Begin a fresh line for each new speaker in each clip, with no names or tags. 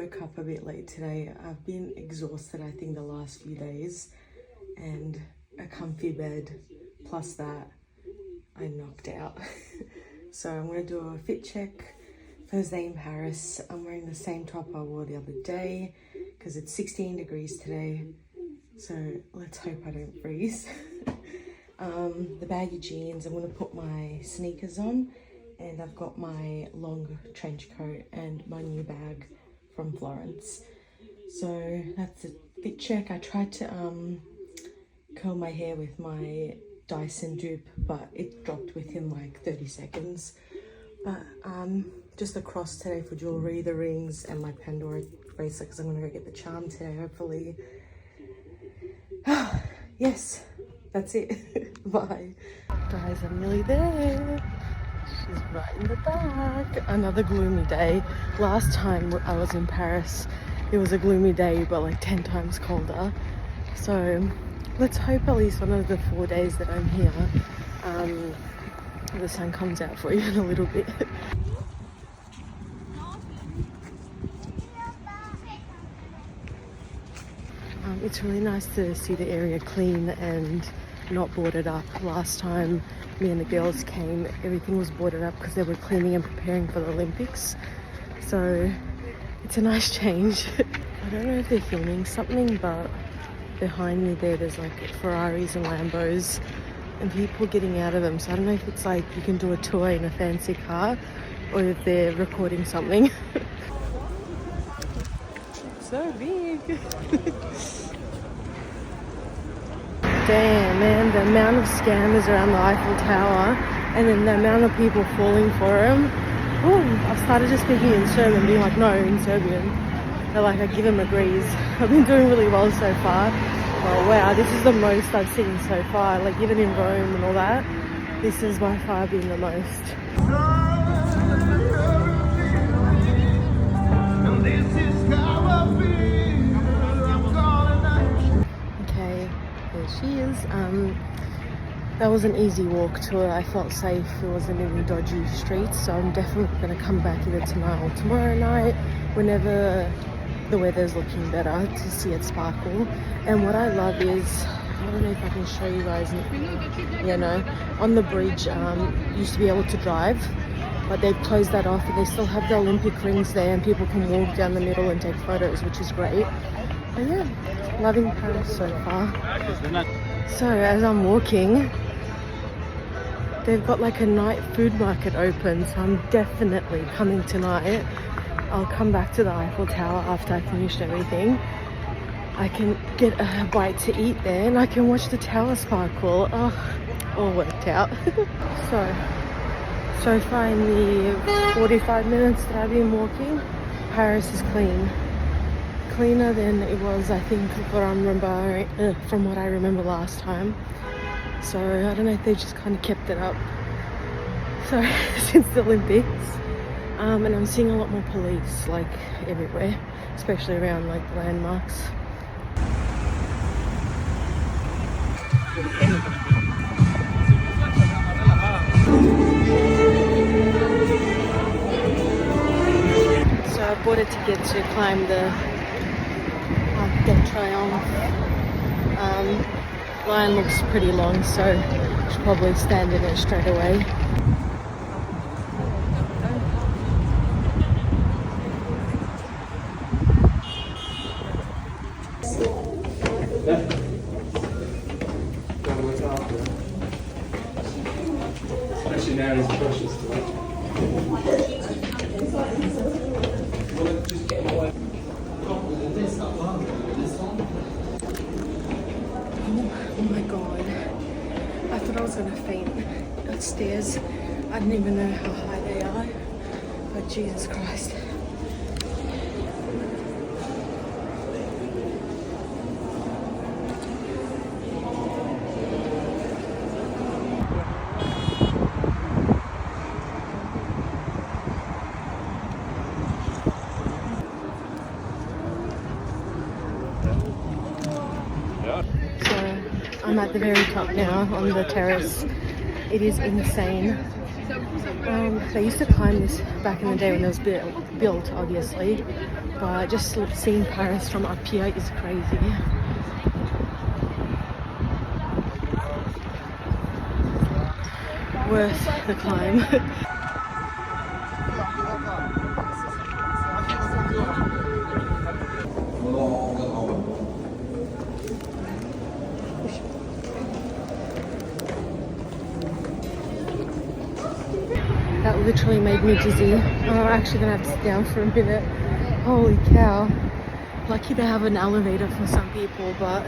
woke up a bit late today. I've been exhausted, I think, the last few days, and a comfy bed, plus that, I'm knocked out. So I'm gonna do a fit check. Thursday in Paris. I'm wearing the same top I wore the other day because it's 16 degrees today. So let's hope I don't freeze. The baggy jeans, I'm gonna put my sneakers on, and I've got my long trench coat and my new bag from Florence. So that's a fit check. I tried to curl my hair with my Dyson dupe, but it dropped within like 30 seconds. But just a cross today for jewelry, the rings, and my Pandora bracelet because I'm gonna go get the charm today, hopefully. Yes, that's it. Bye. Guys, I'm nearly there. She's right in the back. Another gloomy day. Last time I was in Paris, it was a gloomy day, but like 10 times colder. So let's hope at least one of the 4 days that I'm here, the sun comes out for even a little bit. It's really nice to see the area clean and not boarded up. Last time me and the girls came, everything was boarded up because they were cleaning and preparing for the Olympics. So it's a nice change. I don't know if they're filming something, but behind me there's like Ferraris and Lambos and people getting out of them. So I don't know if it's like you can do a tour in a fancy car or if they're recording something. So big. Damn, man, the amount of scammers around the Eiffel Tower and then the amount of people falling for them. I started just speaking in Serbian, being like, no, in Serbian. They're like, I give them a breeze. I've been doing really well so far. Oh wow, this is the most I've seen so far. Like even in Rome and all that, this has by far been the most. Okay, there she is. That was an easy walk tour. I felt safe. It wasn't any dodgy streets, so I'm definitely going to come back either tonight or tomorrow night, whenever the weather's looking better, to see it sparkle. And what I love is, I don't know if I can show you guys, on the bridge, used to be able to drive, but they've closed that off and they still have the Olympic rings there and people can walk down the middle and take photos, which is great. But yeah, loving Paris so far. So as I'm walking, they've got like a night food market open, so I'm definitely coming tonight. I'll come back to the Eiffel Tower after I finished everything. I can get a bite to eat there and I can watch the tower sparkle. Oh, all worked out. So far in the 45 minutes that I've been walking, Paris is clean. Cleaner than it was, I think, from what I remember last time. So I don't know if they just kind of kept it up. So since the Olympics. And I'm seeing a lot more police, like, everywhere, especially around, like, landmarks. So I bought a ticket to climb the Arc de Triomphe. Line looks pretty long, so I should probably stand in it straight away.
Especially now it's precious to it.
Oh my god. I thought I was gonna faint upstairs. I didn't even know how high they are. But Jesus Christ. I'm at the very top now on the terrace. It is insane. They used to climb this back in the day when it was built, obviously. But just seeing Paris from up here is crazy. Worth the climb. That literally made me dizzy. I'm actually gonna have to sit down for a minute. Holy cow. Lucky they have an elevator for some people, but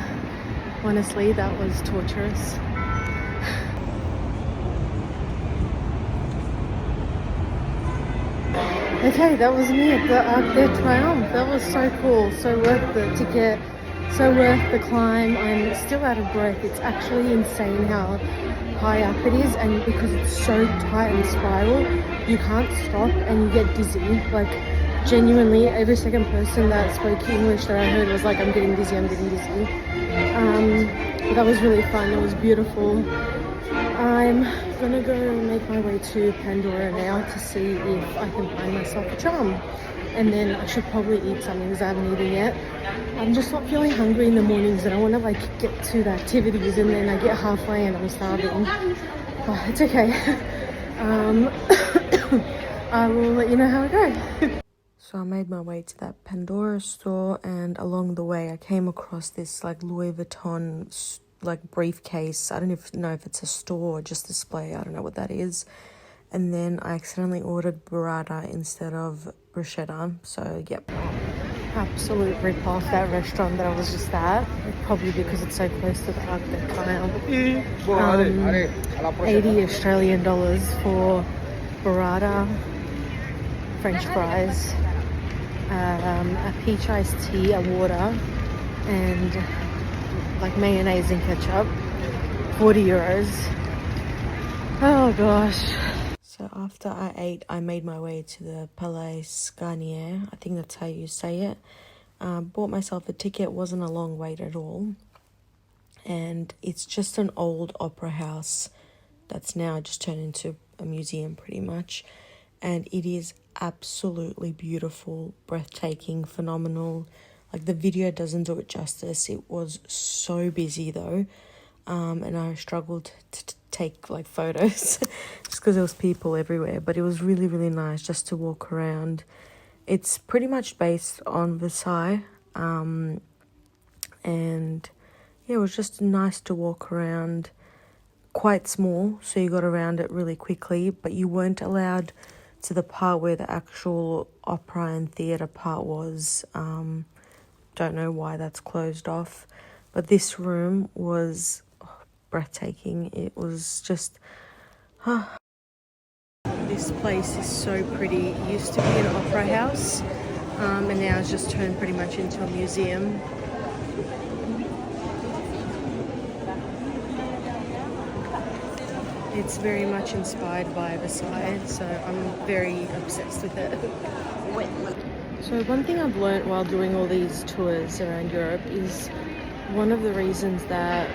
honestly, that was torturous. Okay, that was me at the Arc de Triomphe. That was so cool, so worth the ticket, so worth the climb. I'm still out of breath. It's actually insane how high up it is, and because it's so tight and spiral, you can't stop and you get dizzy. Like, genuinely, every second person that spoke English that I heard was like, I'm getting dizzy, I'm getting dizzy. But that was really fun. It was beautiful. I'm gonna go make my way to Pandora now to see if I can find myself a tram, and then I should probably eat something because I haven't eaten yet. I'm just not feeling hungry in the mornings, and I want to like get to the activities, and then I get halfway and I'm starving. But it's okay. I will let you know how it goes. So I made my way to that Pandora store, and along the way I came across this like Louis Vuitton like briefcase. I don't even know if it's a store or just display. I don't know what that is. And then I accidentally ordered burrata instead of bruschetta. So yep, absolute rip off that restaurant that I was just at. Probably because it's so close to the Arc de Triomphe. 80 Australian dollars for burrata, French fries, a peach iced tea, a water, and like mayonnaise and ketchup. 40 euros. Oh gosh. So after I ate, I made my way to the Parissssss. I think that's how you say it. Bought myself a ticket. Wasn't a long wait at all. And it's just an old opera house that's now just turned into a museum pretty much. And it is absolutely beautiful, breathtaking, phenomenal. Like, the video doesn't do it justice. It was so busy though. And I struggled to take like photos just because there was people everywhere, but it was really, really nice just to walk around. It's pretty much based on Versailles. And yeah, it was just nice to walk around. Quite small, so you got around it really quickly, but you weren't allowed to the part where the actual opera and theatre part was. Don't know why that's closed off, but this room was breathtaking. It was just this place is so pretty. It used to be an opera house, and now it's just turned pretty much into a museum. It's very much inspired by Versailles, so I'm very obsessed with it. So one thing I've learnt while doing all these tours around Europe is one of the reasons that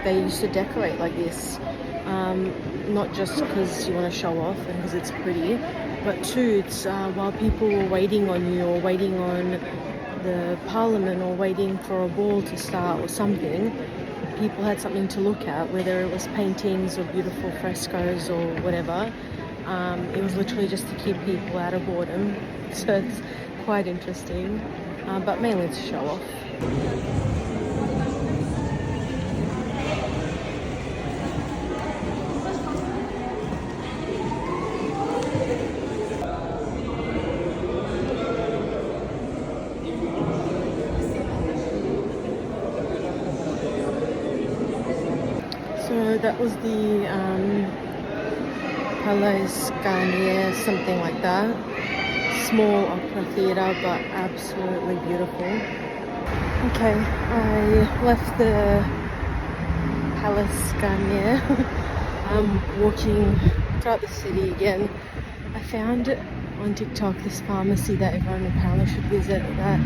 they used to decorate like this, not just because you want to show off and because it's pretty, but two, it's while people were waiting on you or waiting on the parliament or waiting for a ball to start or something, people had something to look at, whether it was paintings or beautiful frescoes or whatever. It was literally just to keep people out of boredom, so it's quite interesting, but mainly to show off. So that was the Parissssss, something like that. Small opera theatre, but absolutely beautiful. Okay, I left the Parissssss. I'm walking throughout the city again. I found on TikTok this pharmacy that everyone apparently should visit that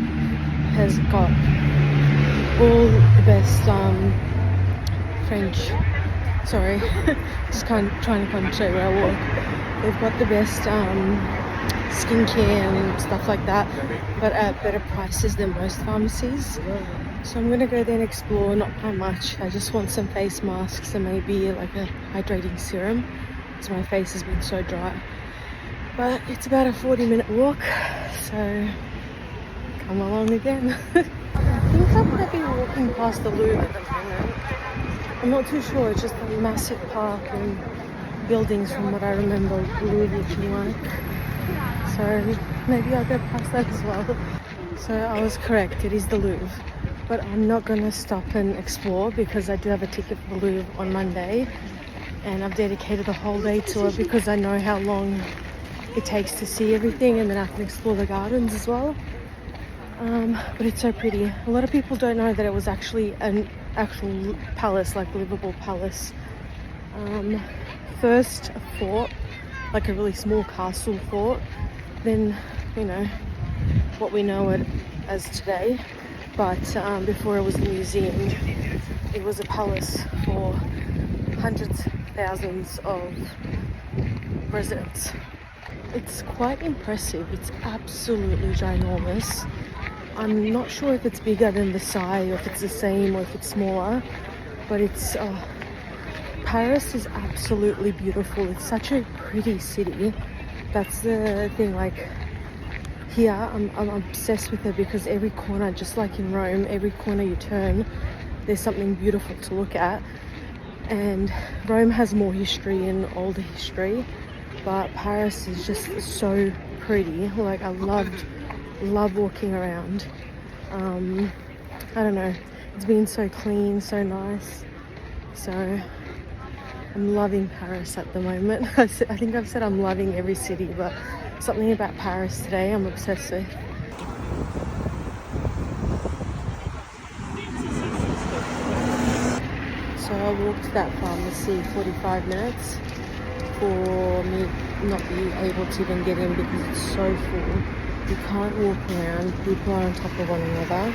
has got all the best French Sorry, just trying to concentrate where I walk. They've got the best skincare and stuff like that, but at better prices than most pharmacies. So I'm gonna go there and explore, not by much. I just want some face masks and maybe like a hydrating serum because my face has been so dry. But it's about a 40-minute walk, so come along again. I think I might be walking past the Louvre at the moment. I'm not too sure, it's just a massive park and buildings from what I remember Louvre looking like. So maybe I'll go past that as well. So I was correct, it is the Louvre. But I'm not going to stop and explore because I do have a ticket for the Louvre on Monday. And I've dedicated the whole day to it because I know how long it takes to see everything, and then I can explore the gardens as well. But it's so pretty. A lot of people don't know that it was actually an actual palace, like livable palace. First a fort, like a really small castle fort, then, you know, what we know it as today. But before it was a museum, it was a palace for hundreds, thousands of residents. It's quite impressive. It's absolutely ginormous. I'm not sure if it's bigger than Versailles, or if it's the same, or if it's smaller, but it's Paris is absolutely beautiful. It's such a pretty city. That's the thing, like here I'm obsessed with it because every corner, just like in Rome, every corner you turn there's something beautiful to look at. And Rome has more history and older history, but Paris is just so pretty. Like I love walking around. I don't know, it's been so clean, so nice. So I'm loving Paris at the moment. I think I've said I'm loving every city, but something about Paris today I'm obsessed with. So I walked to that pharmacy 45 minutes for me not be able to even get in because it's so full. You can't walk around, people are on top of one another.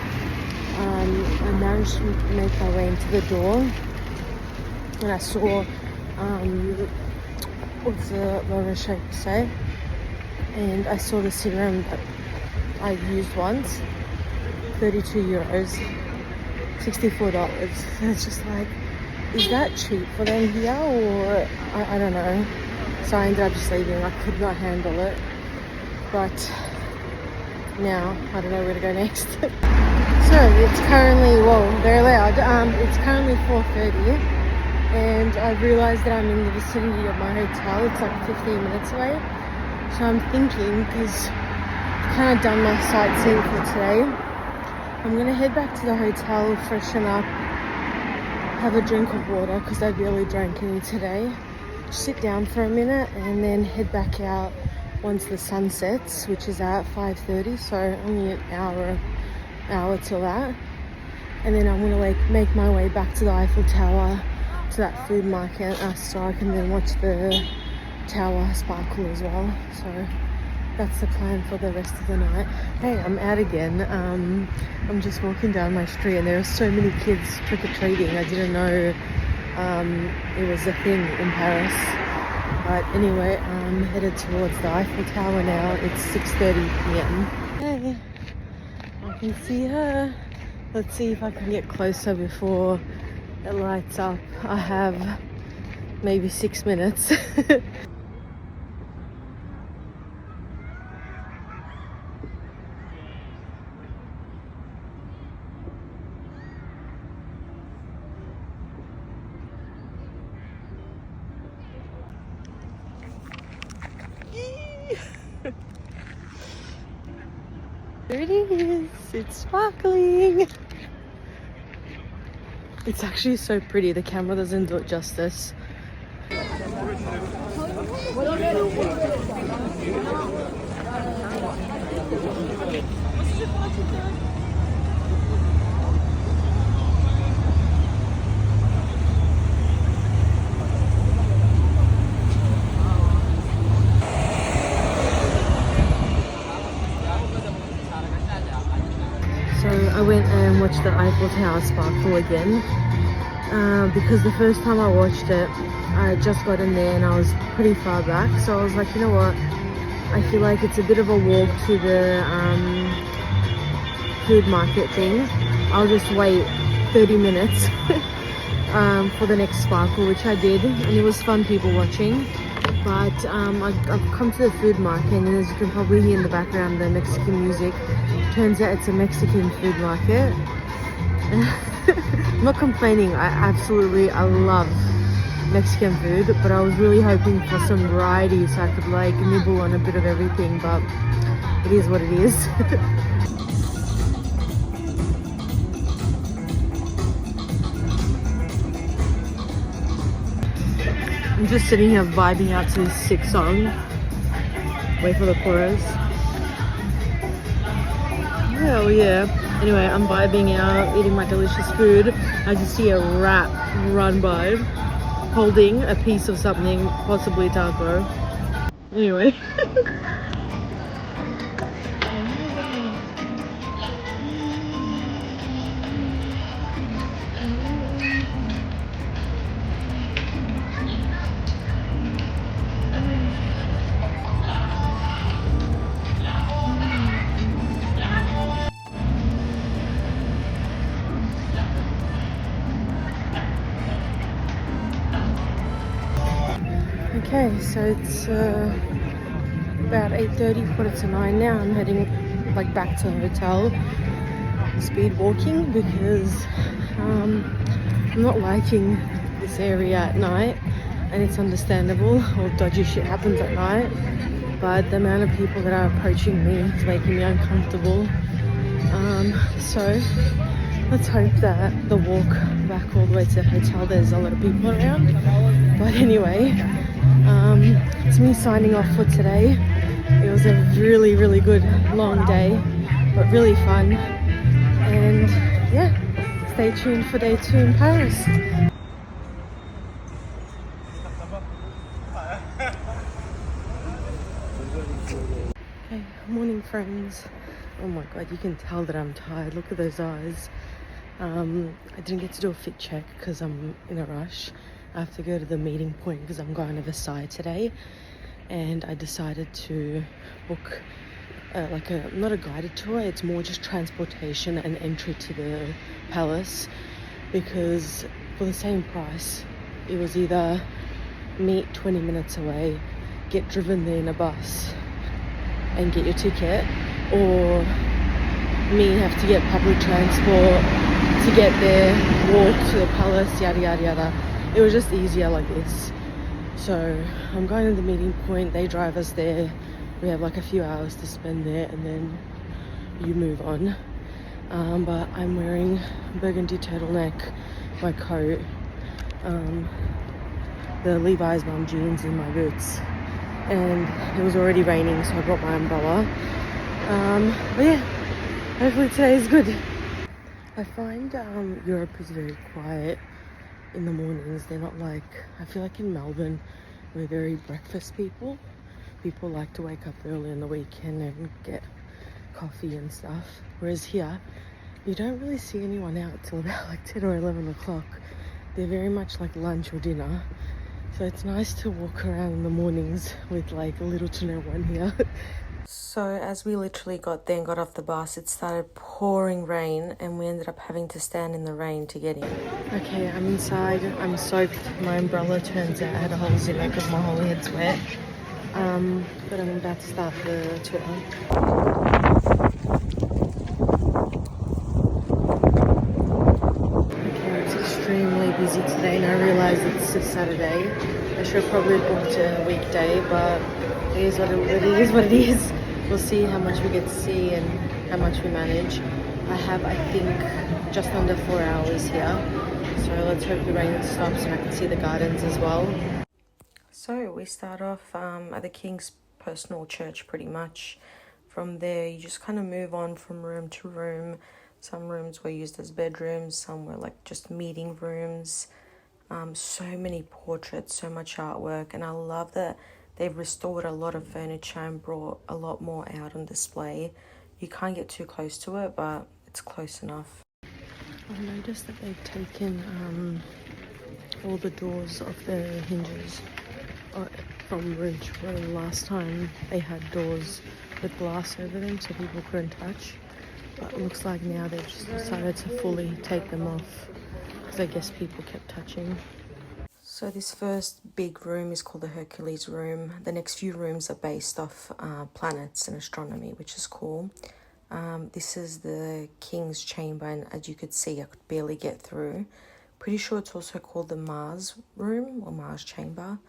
I managed to make my way into the door and I saw what's the Versailles, and I saw the serum that I've used once, 32 euros, $64. It's just like, is that cheap for them here, or I don't know. So I ended up just leaving. I could not handle it, but now I don't know where to go next. So it's currently, whoa, very loud. It's currently 4:30. And I realised that I'm in the vicinity of my hotel. It's like 15 minutes away. So I'm thinking, because I've kind of done my sightseeing for today, I'm going to head back to the hotel, freshen up, have a drink of water because I barely drank any today, sit down for a minute and then head back out once the sun sets, which is at 5:30, so only an hour till that. And then I'm going to make my way back to the Eiffel Tower, to that food market, so I can then watch the tower sparkle as well. So that's the plan for the rest of the night. Hey, I'm out again. I'm just walking down my street and there are so many kids trick-or-treating. I didn't know it was a thing in Paris. But anyway, I'm headed towards the Eiffel Tower now. It's 6:30 p.m. Hey, I can see her. Let's see if I can get closer before it lights up. I have maybe 6 minutes. There it is. It's sparkling. It's actually so pretty. The camera doesn't do it justice. So I went and watched the Eiffel Tower sparkle again. because the first time I watched it, I had just got in there and I was pretty far back. So I was like, you know what? I feel like it's a bit of a walk to the food market thing. I'll just wait 30 minutes for the next sparkle, which I did, and it was fun people watching. But I've come to the food market, and as you can probably hear in the background, the Mexican music. Turns out it's a Mexican food market. I'm not complaining. I love Mexican food, but I was really hoping for some variety so I could like nibble on a bit of everything, but it is what it is. I'm just sitting here vibing out to this sick song. Wait for the chorus. Hell yeah. Anyway, I'm vibing out, eating my delicious food. I just see a rat run by, holding a piece of something, possibly taco. Anyway. Okay, so it's about 8:30, quarter to 9 now. I'm heading like back to the hotel, speed walking, because I'm not liking this area at night, and it's understandable. All dodgy shit happens at night, but the amount of people that are approaching me is making me uncomfortable. So let's hope that the walk back all the way to the hotel, there's a lot of people around. But anyway, it's me signing off for today. It was a really, really good long day, but really fun. And yeah, stay tuned for day 2 in Paris. Okay, morning friends. Oh my god, you can tell that I'm tired. Look at those eyes. I didn't get to do a fit check because I'm in a rush. I have to go to the meeting point because I'm going to Versailles today, and I decided to book not a guided tour. It's more just transportation and entry to the palace, because for the same price it was either meet 20 minutes away, get driven there in a bus and get your ticket, or me have to get public transport to get there, walk to the palace, yada yada yada. It was just easier like this. So I'm going to the meeting point, they drive us there, we have like a few hours to spend there, and then you move on. But I'm wearing burgundy turtleneck, my coat, the Levi's mum jeans and my boots, and it was already raining, so I brought my umbrella. But yeah, hopefully today is good. I find Europe is very quiet in the mornings. They're not like, I feel like in Melbourne we're very breakfast people. People like to wake up early in the weekend and get coffee and stuff, whereas here you don't really see anyone out till about like 10 or 11 o'clock. They're very much like lunch or dinner, so it's nice to walk around in the mornings with like little to no one here. So as we literally got there and got off the bus, it started pouring rain, and we ended up having to stand in the rain to get in. Okay, I'm inside. I'm soaked. My umbrella, turns out, had holes in it because my whole head's wet. But I'm about to start the tour. Okay, it's extremely busy today, and I realise it's a Saturday. I should have probably booked a weekday, but it is what it is. We'll see how much we get to see and how much we manage. I have, I think, just under 4 hours here, so let's hope the rain stops and I can see the gardens as well. So we start off at the King's personal church pretty much. From there you just kind of move on from room to room. Some rooms were used as bedrooms, some were like just meeting rooms. So many portraits, so much artwork, and I love that they've restored a lot of furniture and brought a lot more out on display. You can't get too close to it, but it's close enough. I've noticed that they've taken all the doors off the hinges from room to room. Last time they had doors with glass over them so people couldn't touch. But it looks like now they've just decided to fully take them off because I guess people kept touching. So this first big room is called the Hercules room. The next few rooms are based off planets and astronomy, which is cool. This is the King's Chamber, and as you could see, I could barely get through. Pretty sure it's also called the Mars room or Mars Chamber,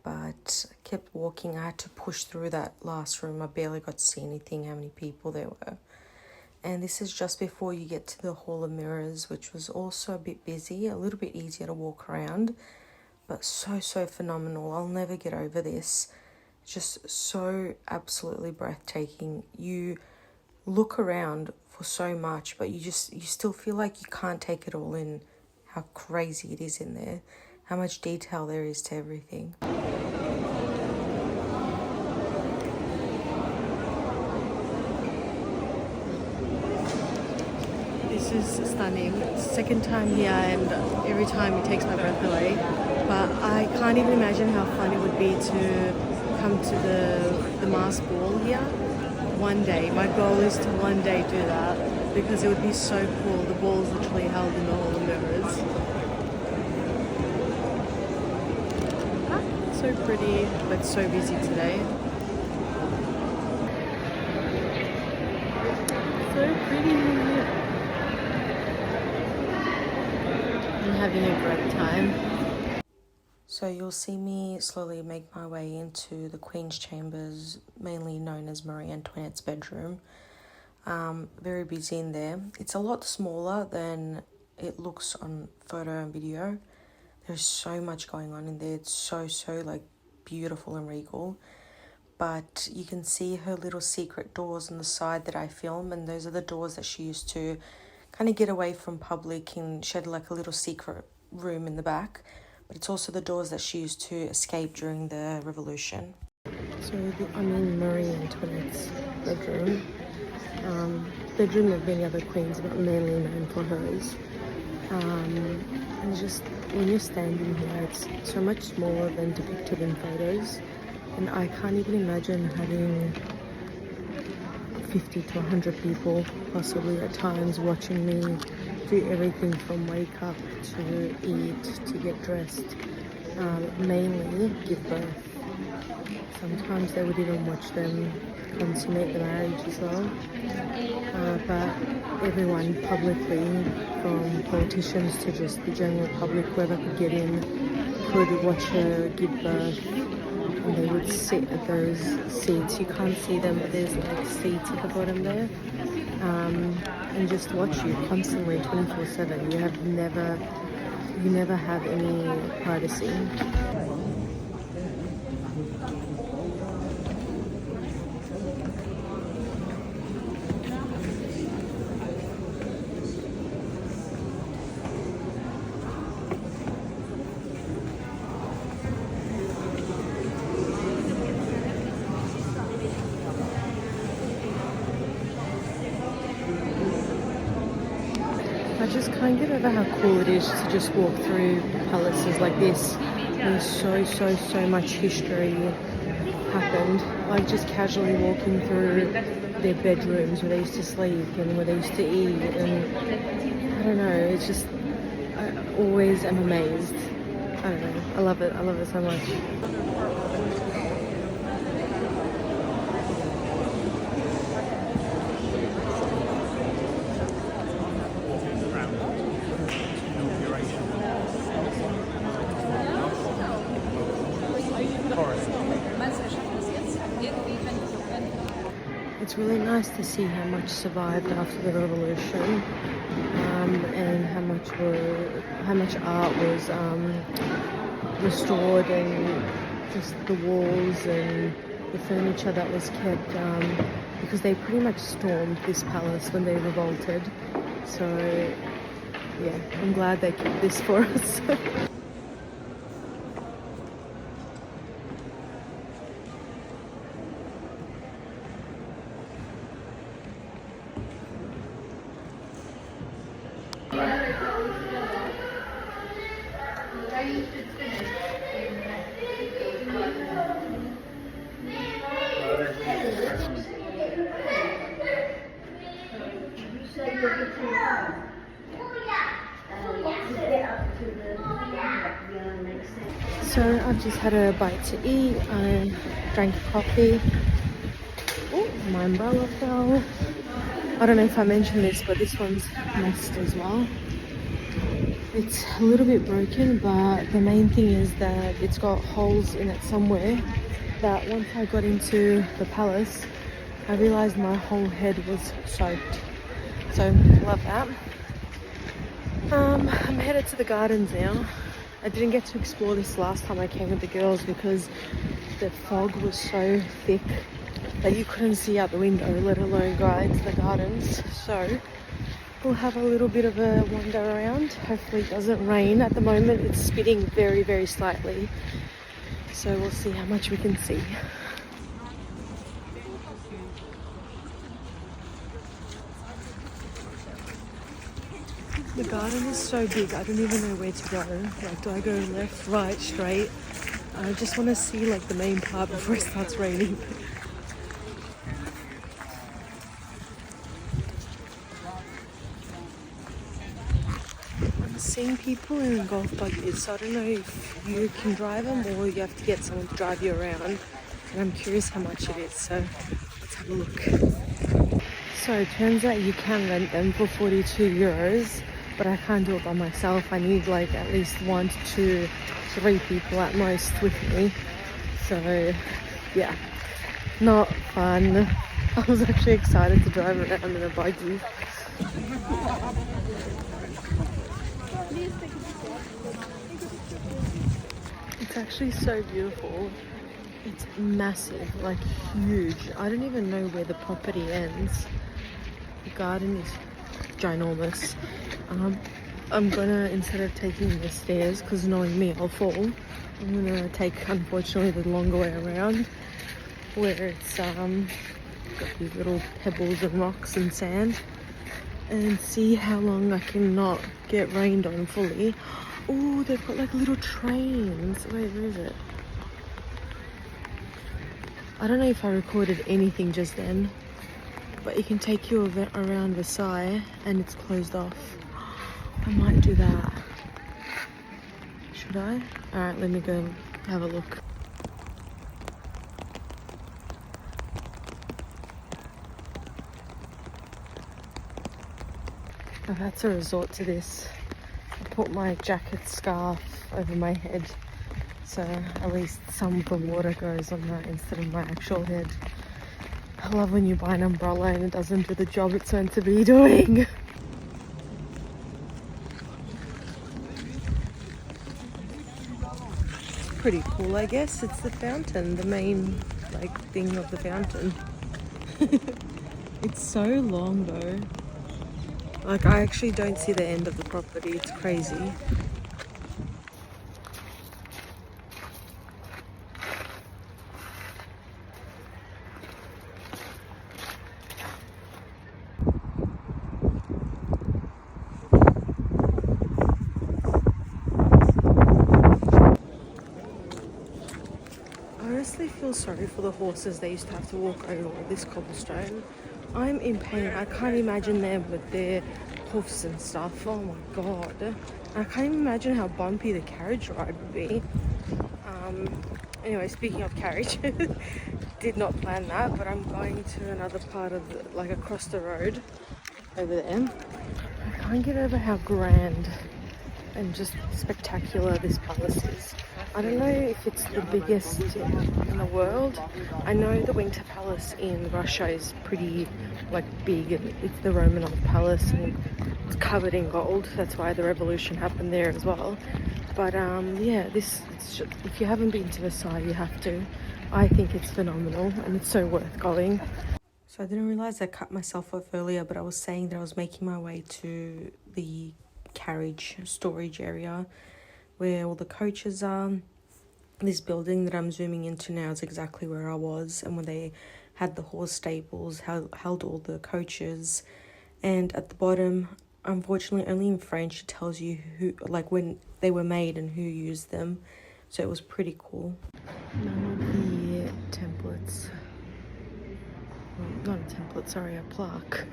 but I kept walking. I had to push through that last room. I barely got to see anything, how many people there were. And this is just before you get to the Hall of Mirrors, which was also a bit busy, a little bit easier to walk around, but so phenomenal. I'll never get over this. Just so absolutely breathtaking. You look around for so much, but you still feel like you can't take it all in, how crazy it is in there, how much detail there is to everything. This is stunning. It's the second time here and every time it takes my breath away. But I can't even imagine how fun it would be to come to the Mars ball here one day. My goal is to one day do that because it would be so cool. The ball is literally held in the Hall of Mirrors. So pretty, but so busy today. So pretty. I'm having a great time. So you'll see me slowly make my way into the Queen's Chambers, mainly known as Marie Antoinette's bedroom. Very busy in there. It's a lot smaller than it looks on photo and video. There's so much going on in there. It's so like beautiful and regal. But you can see her little secret doors on the side that I film, and those are the doors that she used to kind of get away from public, and she had like a little secret room in the back. But it's also the doors that she used to escape during the revolution. So I'm in Marie Antoinette's bedroom. Bedroom of many other queens, but mainly known for hers. And just when you're standing here, it's so much smaller than depicted in photos. And I can't even imagine having 50 to 100 people, possibly at times, watching me do everything from wake up to eat to get dressed, mainly give birth. Sometimes they would even watch them consummate the marriage as well. But everyone publicly, from politicians to just the general public, whoever could get in, could watch her give birth. And they would sit at those seats. You can't see them, but there's like seats at the bottom there. And just watch you constantly 24/7. You never have any privacy. I just can't get over how cool it is to just walk through palaces like this. There's so much history happened. Like just casually walking through their bedrooms where they used to sleep and where they used to eat, and I don't know, it's just, I always am amazed. I don't know, I love it so much. It's really nice to see how much survived after the revolution, and how much art was restored, and just the walls and the furniture that was kept, because they pretty much stormed this palace when they revolted. So yeah, I'm glad they kept this for us. So I've just had a bite to eat. I drank coffee. Oh, my umbrella fell. I don't know if I mentioned this, but this one's messed as well. It's a little bit broken, but the main thing is that it's got holes in it somewhere that once I got into the palace, I realized my whole head was soaked. So, love that. I'm headed to the gardens now. I didn't get to explore this last time I came with the girls because the fog was so thick that you couldn't see out the window, let alone go into the gardens. So we'll have a little bit of a wander around. Hopefully it doesn't rain. At the moment it's spitting very, very slightly. So we'll see how much we can see. The garden is so big, I don't even know where to go. Like, do I go left, right, straight? I just want to see like the main part before it starts raining. I'm seeing people in golf buggies, so I don't know if you can drive them or you have to get someone to drive you around. And I'm curious how much it is, so let's have a look. So it turns out you can rent them for 42 euros. But I can't do it by myself. I need like at least 1 to 2, 3 people at most with me. So yeah, not fun. I was actually excited to drive around in a buggy. It's actually so beautiful. It's massive, like huge. I don't even know where the property ends. The garden is ginormous. I'm gonna, instead of taking the stairs, because knowing me I'll fall, I'm gonna take unfortunately the longer way around where it's got these little pebbles and rocks and sand, and see how long I can not get rained on fully. Oh, they've got like little trains. Wait, where is it? I don't know if I recorded anything just then, but it can take you around Versailles and it's closed off. I might do that. Should I? Alright, let me go have a look. I've had to resort to this. I put my jacket scarf over my head so at least some of the water goes on that instead of my actual head. I love when you buy an umbrella and it doesn't do the job it's meant to be doing. Pretty cool, I guess. It's the fountain, the main like thing of the fountain. It's so long though. Like, I actually don't see the end of the property. It's crazy. I honestly feel sorry for the horses. They used to have to walk over all this cobblestone. I'm in pain. I can't imagine them with their hoofs and stuff. Oh my god. I can't even imagine how bumpy the carriage ride would be. Anyway, speaking of carriage, did not plan that, but I'm going to another part of the, like across the road over there. I can't get over how grand and just spectacular this palace is. I don't know if it's the biggest in the world. I know the Winter Palace in Russia is pretty like big, and it's the Romanov Palace and it's covered in gold. That's why the revolution happened there as well. But yeah, it's just, if you haven't been to Versailles, you have to. I think it's phenomenal and it's so worth going. So I didn't realize I cut myself off earlier, but I was saying that I was making my way to the carriage storage area where all the coaches are. This building that I'm zooming into now is exactly where I was, and when they had the horse stables, held all the coaches. And at the bottom, unfortunately only in French, it tells you who, like when they were made and who used them. So it was pretty cool. None of the templates, well, not a template, sorry, a plaque.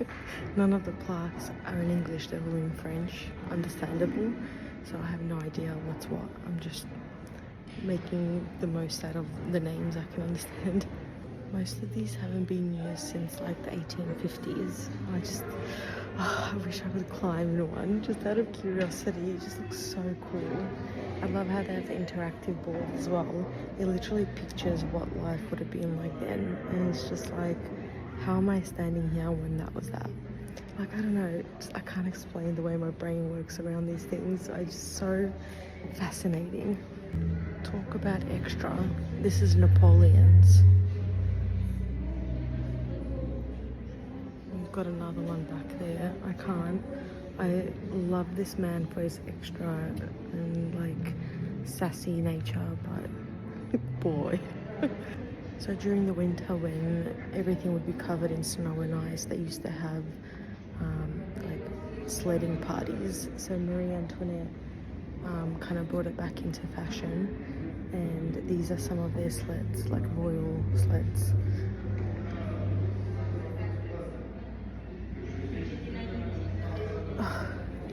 None of the plaques are in English, they're all in French, understandable. So I have no idea what's what. I'm just making the most out of the names I can understand. Most of these haven't been used since like the 1850s. I wish I could climb in one just out of curiosity. It just looks so cool. I love how they have the interactive board as well. It literally pictures what life would have been like then, and it's just like, how am I standing here when that was that? Like, I don't know, I can't explain the way my brain works around these things. It's just so fascinating. Talk about extra. This is Napoleon's. We've got another one back there. I love this man for his extra and like sassy nature, but boy. So during the winter, when everything would be covered in snow and ice, they used to have like sledding parties. So Marie Antoinette kind of brought it back into fashion, and these are some of their sleds, like royal sleds.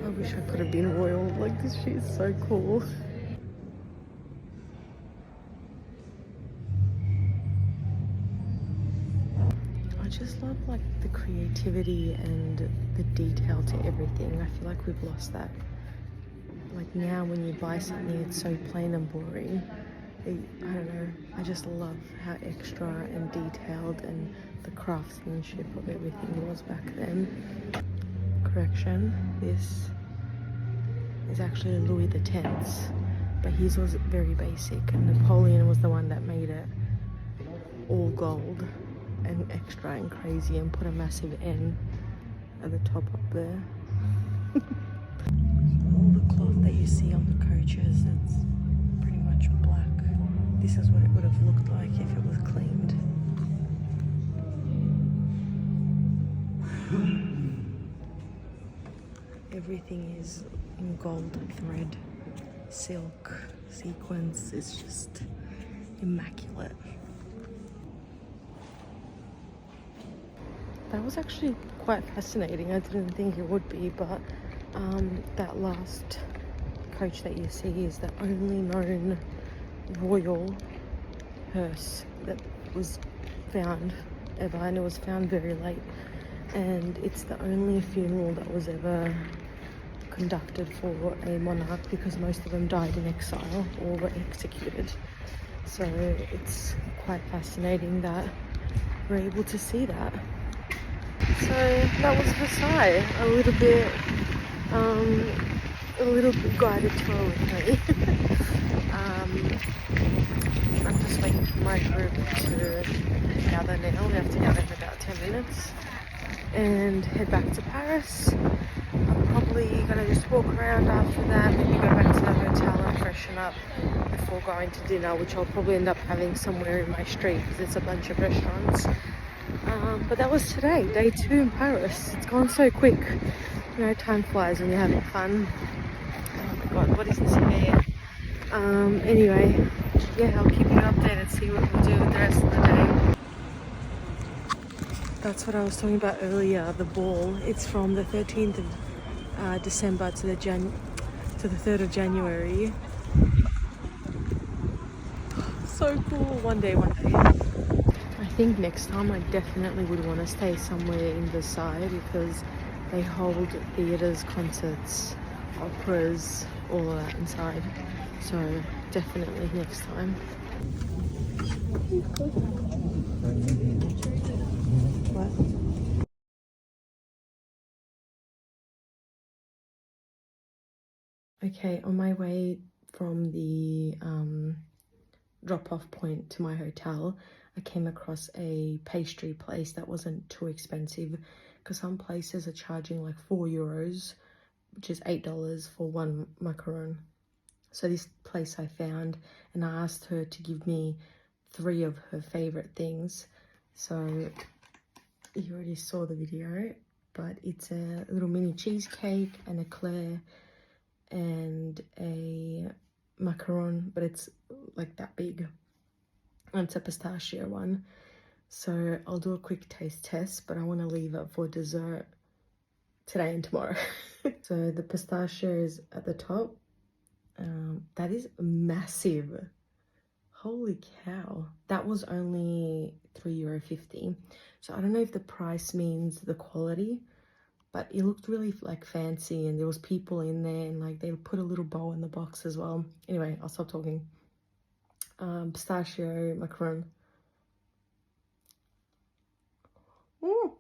I wish I could have been royal. Like, this shit is so cool. I just love like the creativity and the detail to everything. I feel like we've lost that. Like now when you buy something, it's so plain and boring. I don't know, I just love how extra and detailed and the craftsmanship of everything was back then. Correction, this is actually Louis X's, but his was very basic, and Napoleon was the one that made it all gold and extra and crazy and put a massive N at the top up there. All the cloth that you see on the coaches, it's pretty much black. This is what it would have looked like if it was cleaned. Everything is in gold thread, silk, sequins. It's just immaculate. That was actually quite fascinating. I didn't think it would be, but that last coach that you see is the only known royal hearse that was found ever, and it was found very late, and it's the only funeral that was ever conducted for a monarch, because most of them died in exile or were executed. So it's quite fascinating that we're able to see that. So that was Versailles. A little bit guided tour with me. I'm just waiting for my group to gather now. We have to gather in about 10 minutes and head back to Paris. I'm probably gonna just walk around after that, maybe go back to the hotel and freshen up before going to dinner, which I'll probably end up having somewhere in my street because it's a bunch of restaurants. But that was today, day 2 in Paris. It's gone so quick. You know, time flies when you're having fun. Oh my god, what is this here? Anyway, yeah, I'll keep you updated, see what we'll do with the rest of the day. That's what I was talking about earlier, the ball. It's from the 13th of December to the 3rd of January. So cool. One day. I think next time I definitely would want to stay somewhere in Versailles, because they hold theatres, concerts, operas, all of that inside. So definitely next time. What? Okay, on my way from the drop-off point to my hotel, I came across a pastry place that wasn't too expensive, because some places are charging like €4, which is $8 for one macaron. So this place I found, and I asked her to give me 3 of her favorite things. So you already saw the video, but it's a little mini cheesecake, an eclair, and a macaron, but it's like that big, and it's a pistachio one. So I'll do a quick taste test, but I want to leave it for dessert today and tomorrow. So the pistachio is at the top. That is massive. Holy cow. That was only €3.50. So I don't know if the price means the quality, but it looked really like fancy, and there was people in there, and like they put a little bow in the box as well. Anyway, I'll stop talking. Pistachio macaron. Mm.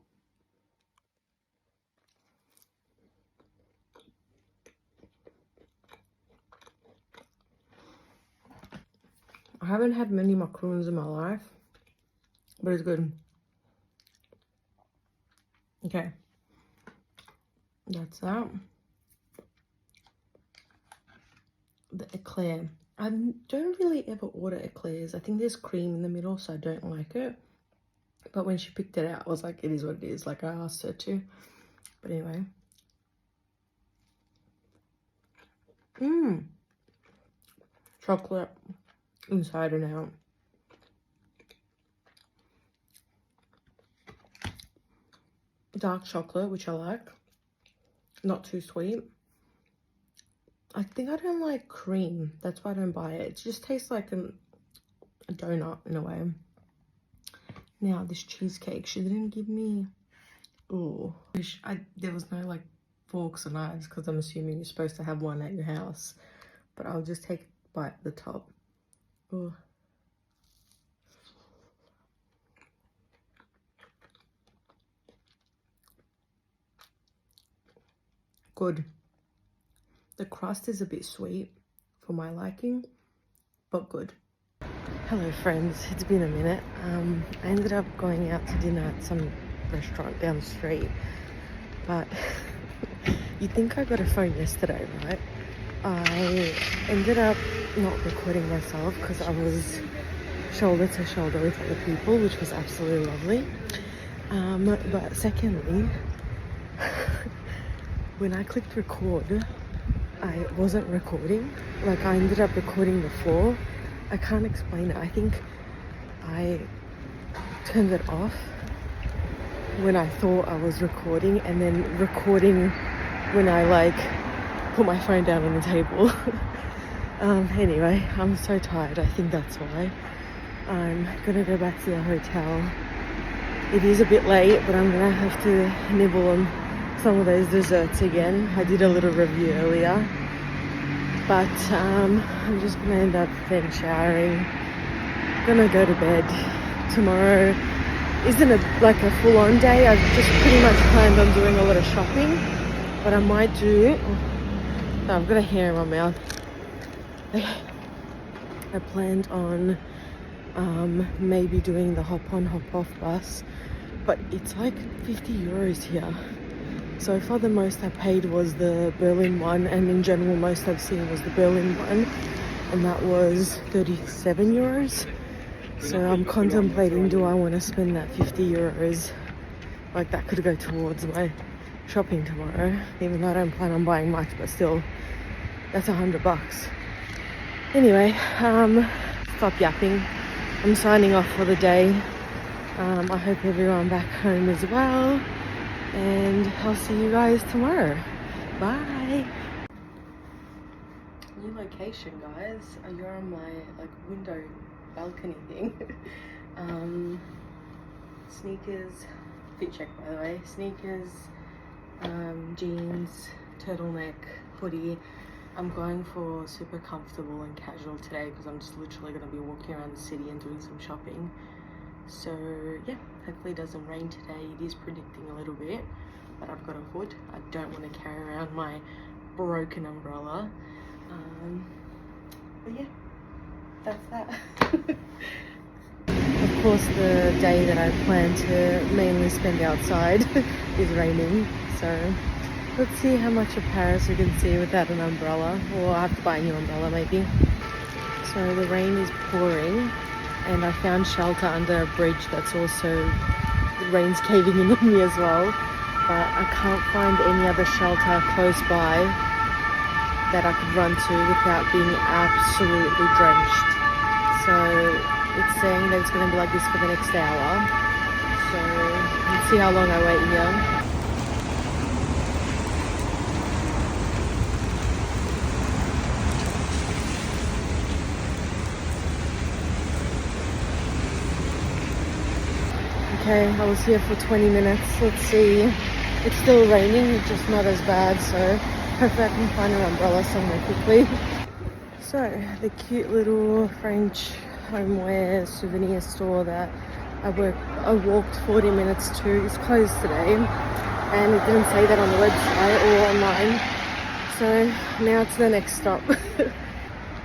I haven't had many macaroons in my life, but it's good. Okay, that's that. The eclair. I don't really ever order eclairs. I think there's cream in the middle, so I don't like it. But when she picked it out, I was like, it is what it is. Like, I asked her to. But anyway. Chocolate inside and out. Dark chocolate, which I like. Not too sweet. I think I don't like cream. That's why I don't buy it. It just tastes like a donut in a way. Now, this cheesecake, she didn't give me... Ooh. There was no, like, forks or knives, because I'm assuming you're supposed to have one at your house. But I'll just take a bite at the top. Ooh. Good. The crust is a bit sweet for my liking, but good. Hello friends, it's been a minute. I ended up going out to dinner at some restaurant down the street, but you'd think I got a phone yesterday, right? I ended up not recording myself because I was shoulder to shoulder with other people, which was absolutely lovely. But secondly, when I clicked record, I wasn't recording. Like, I ended up recording the floor. I can't explain it. I think I turned it off when I thought I was recording, and then recording when I like put my phone down on the table. Anyway, I'm so tired. I think that's why. I'm gonna go back to the hotel. It is a bit late, but I'm gonna have to nibble on some of those desserts again. I did a little review earlier, but I'm just gonna end up then showering, gonna go to bed. Tomorrow isn't like a full-on day. I've just pretty much planned on doing a lot of shopping, but I might do... Oh, I've got a hair in my mouth. I planned on maybe doing the hop-on hop-off bus, but it's like €50 here. So far the most I paid was the Berlin one, and in general most I've seen was the Berlin one, and that was €37. So I'm contemplating, do I want to spend that €50? Like, that could go towards my shopping tomorrow, even though I don't plan on buying much, but still, that's $100. Anyway, stop yapping. I'm signing off for the day. I hope everyone back home as well. And I'll see you guys tomorrow. Bye. New location, guys. You're on my like window balcony thing. Sneakers, fit check by the way. Sneakers, jeans, turtleneck, hoodie. I'm going for super comfortable and casual today because I'm just literally going to be walking around the city and doing some shopping. So yeah, hopefully it doesn't rain today. It is predicting a little bit, but I've got a hood. I don't want to carry around my broken umbrella. But yeah, that's that. Of course, the day that I plan to mainly spend outside is raining, so let's see how much of Paris we can see without an umbrella, or I have to buy a new umbrella maybe. So the rain is pouring, and I found shelter under a bridge that's also, the rain's caving in on me as well, but I can't find any other shelter close by that I could run to without being absolutely drenched. So it's saying that it's going to be like this for the next hour, so let's see how long I wait here. Okay, I was here for 20 minutes. Let's see. It's still raining, just not as bad, so hopefully I can find an umbrella somewhere quickly. So, the cute little French homeware souvenir store that I walked 40 minutes to is closed today, and it didn't say that on the website or online. So now it's the next stop.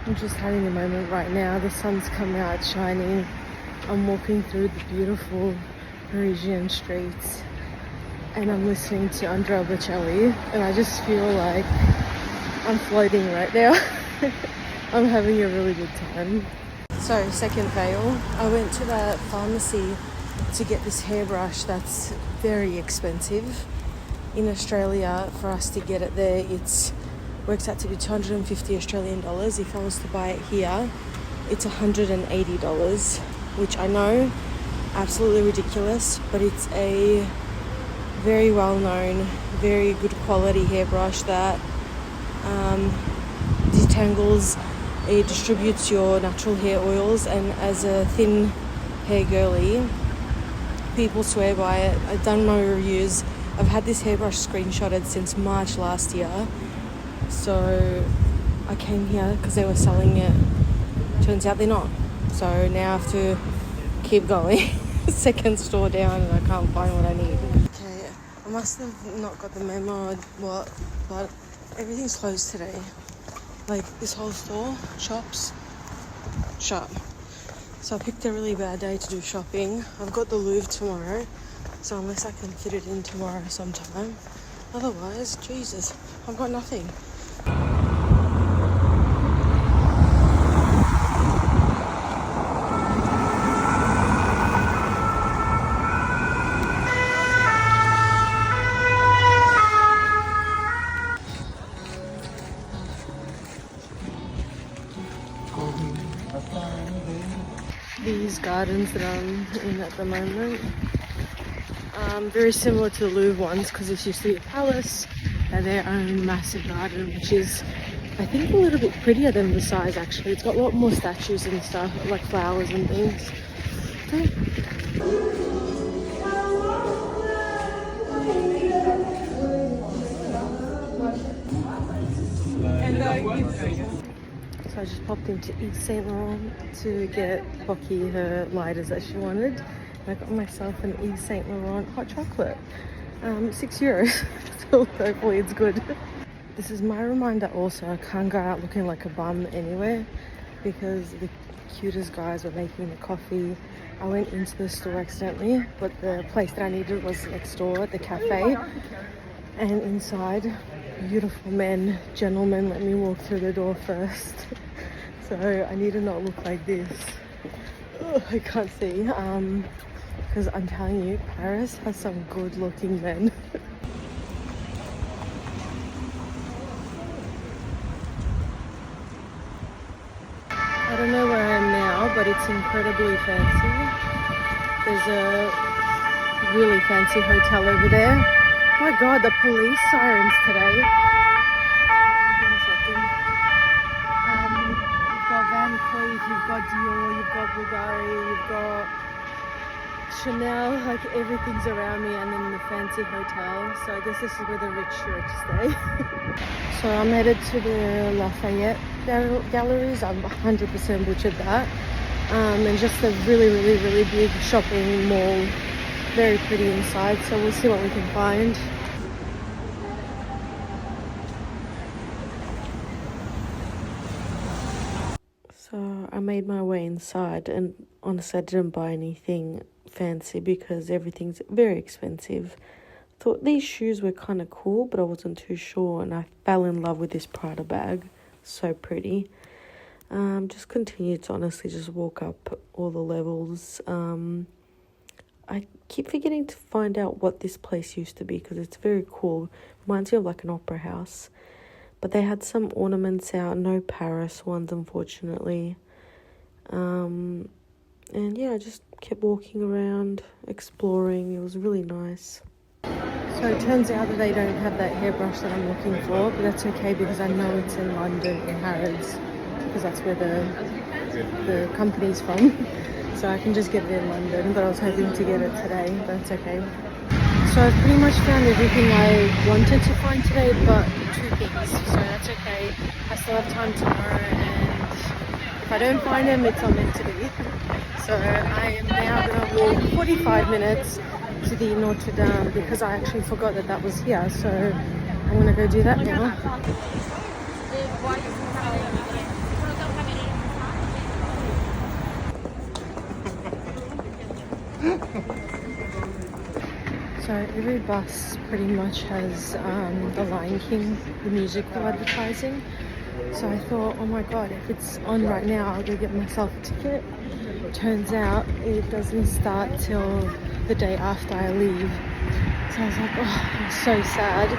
I'm just having a moment right now. The sun's come out shining. I'm walking through the beautiful Parisian streets and I'm listening to Andrea Bocelli, and I just feel like I'm floating right now. I'm having a really good time. So, second fail. I went to the pharmacy to get this hairbrush that's very expensive. In Australia, for us to get it there, it works out to be 250 Australian dollars. If I was to buy it here, it's $180, which I know, absolutely ridiculous, but it's a very well-known, very good quality hairbrush that detangles, it distributes your natural hair oils, and as a thin hair girly, people swear by it. I've done my reviews. I've had this hairbrush screenshotted since March last year, so I came here because they were selling it. Turns out they're not, so now I have to keep going. Second store down and I can't find what I need. Okay, I must have not got the memo or what, but everything's closed today. Like this whole store, shops, shut. So I picked a really bad day to do shopping. I've got the Louvre tomorrow, so unless I can fit it in tomorrow sometime, otherwise, Jesus, I've got nothing. These gardens that I'm in at the moment, very similar to the Louvre ones, because it's used to be a palace and their own massive garden, which is, I think, a little bit prettier than Versailles actually. It's got a lot more statues and stuff, like flowers and things. Okay. So I just popped into Yves Saint Laurent to get Pocky her lighters that she wanted. I got myself an Yves Saint Laurent hot chocolate. €6. So hopefully it's good. This is my reminder also, I can't go out looking like a bum anywhere, because the cutest guys were making the coffee. I went into the store accidentally, but the place that I needed was next door at the cafe. And inside, beautiful men, gentlemen, let me walk through the door first. So I need to not look like this. Ugh, I can't see. Because I'm telling you, Paris has some good looking men. I don't know where I am now, but it's incredibly fancy. There's a really fancy hotel over there. Oh my god, the police sirens today. One second. You've got Van Cleef, you've got Dior, you've got Bulgari, you've got Chanel, like everything's around me, and then the fancy hotel. So I guess this is where the rich stay. So I'm headed to the Lafayette galleries. I've 100% butchered that. And just a really, really, really big shopping mall. Very pretty inside, so we'll see what we can find. So I made my way inside, and honestly I didn't buy anything fancy because everything's very expensive. Thought these shoes were kind of cool, but I wasn't too sure, and I fell in love with this Prada bag. So pretty. Just continued to honestly just walk up all the levels. I keep forgetting to find out what this place used to be because it's very cool. Reminds me of like an opera house. But they had some ornaments out, no Paris ones unfortunately. And yeah, I just kept walking around, exploring. It was really nice. So it turns out that they don't have that hairbrush that I'm looking for, but that's okay because I know it's in London, in Harrods, because that's where the the company's from. So I can just get it in London, but I was hoping to get it today, but it's okay. So I've pretty much found everything I wanted to find today, but 2 things, so that's okay. I still have time tomorrow, and if I don't find them, it's not meant to be. So I am now going to walk 45 minutes to the Notre Dame because I actually forgot that that was here, so I'm going to go do that now. So every bus pretty much has the Lion King, the musical advertising. So I thought, oh my god, if it's on right now, I'll go get myself a ticket. Turns out it doesn't start till the day after I leave. So I was like, oh, I'm so sad.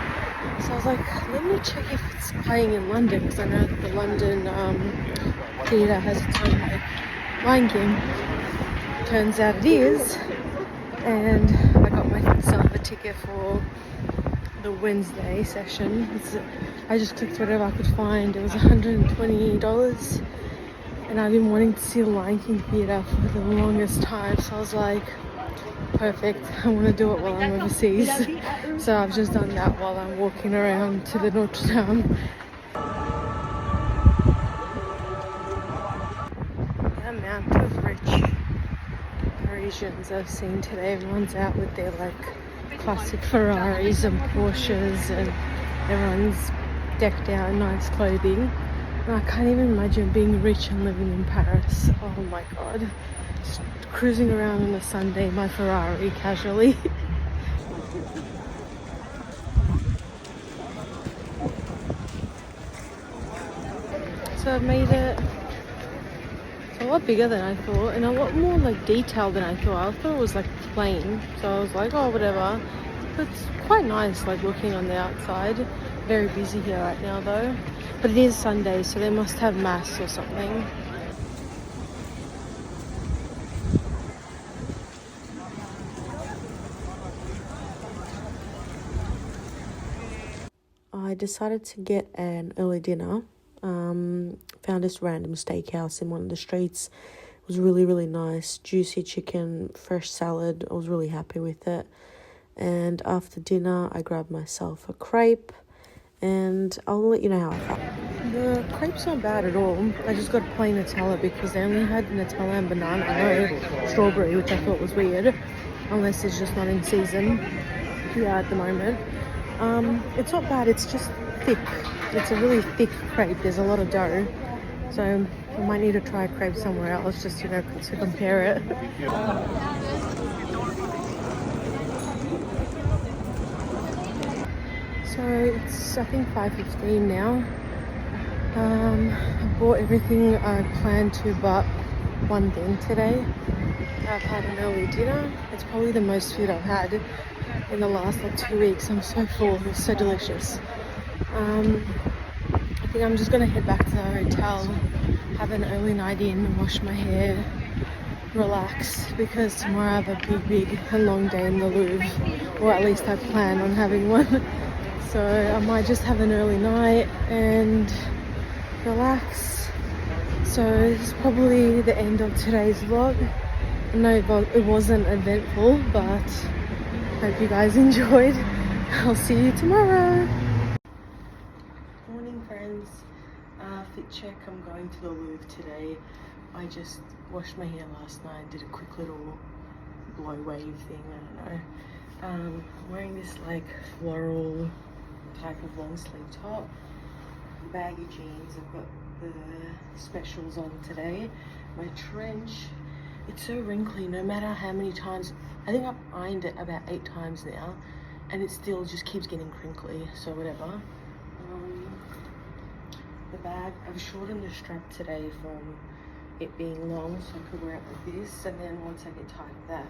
So I was like, let me check if it's playing in London, because I know that the London theatre has its own like Lion King. Turns out it is. And I got myself a ticket for the Wednesday session. I just clicked whatever I could find. It was $120, and I've been wanting to see the Lion King theatre for the longest time, so I was like, perfect, I want to do it while I'm overseas. So I've just done that while I'm walking around to the Notre Dame. The amount of rich Parisians I've seen today, everyone's out with their like classic Ferraris and Porsches, and everyone's decked out in nice clothing. And I can't even imagine being rich and living in Paris. Oh my god. Just cruising around on a Sunday in my Ferrari casually. So I've made it. It's a lot bigger than I thought, and a lot more like detailed than I thought. I thought it was like plain, so I was like, oh whatever. But it's quite nice like looking on the outside. Very busy here right now though, but it is Sunday, so they must have mass or something. I decided to get an early dinner. Found this random steakhouse in one of the streets. It was really, really nice. Juicy chicken, fresh salad. I was really happy with it. And after dinner, I grabbed myself a crepe. And I'll let you know how I felt. The crepe's not bad at all. I just got plain Nutella because they only had Nutella and banana, no strawberry, which I thought was weird. Unless it's just not in season here at the moment. It's not bad, it's just thick. It's a really thick crepe. There's a lot of dough. So I might need to try a crepe somewhere else just, you know, to compare it. So it's, I think, 5:15 now. I bought everything I planned to but one thing today. I've had an early dinner. It's probably the most food I've had in the last like 2 weeks. I'm so full. It's so delicious. I think I'm just gonna head back to the hotel, have an early night in, wash my hair, relax, because tomorrow I have a big and long day in the Louvre, or at least I plan on having one. So I might just have an early night and relax. So this is probably the end of today's vlog. I know it wasn't eventful, but hope you guys enjoyed. I'll see you tomorrow. Morning friends, fit check. I'm going to the Louvre today. I just washed my hair last night, did a quick little blow wave thing, I don't know. I'm wearing this like floral type of long sleeve top, baggy jeans. I've got the specials on today. My trench, it's so wrinkly no matter how many times. I think I've ironed it about 8 times now and it still just keeps getting crinkly, so whatever. The bag, I've shortened the strap today from it being long, so I could wear it like this, and then once I get tired of that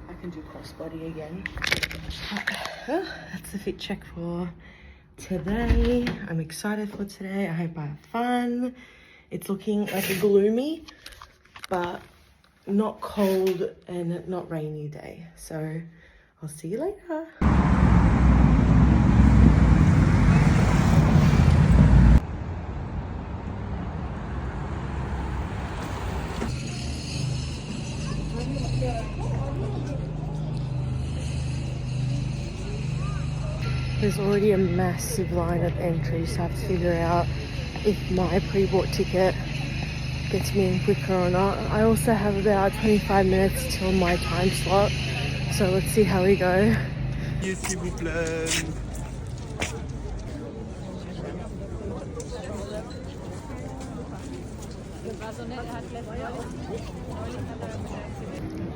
I can do crossbody again. That's the fit check for today. I'm excited for today. I hope I have fun. It's looking like a gloomy but not cold and not rainy day, so I'll see you later. There's already a massive line at the entry, so I have to figure out if my pre-bought ticket gets me in quicker or not. I also have about 25 minutes till my time slot, so let's see how we go.
S'il vous plaît.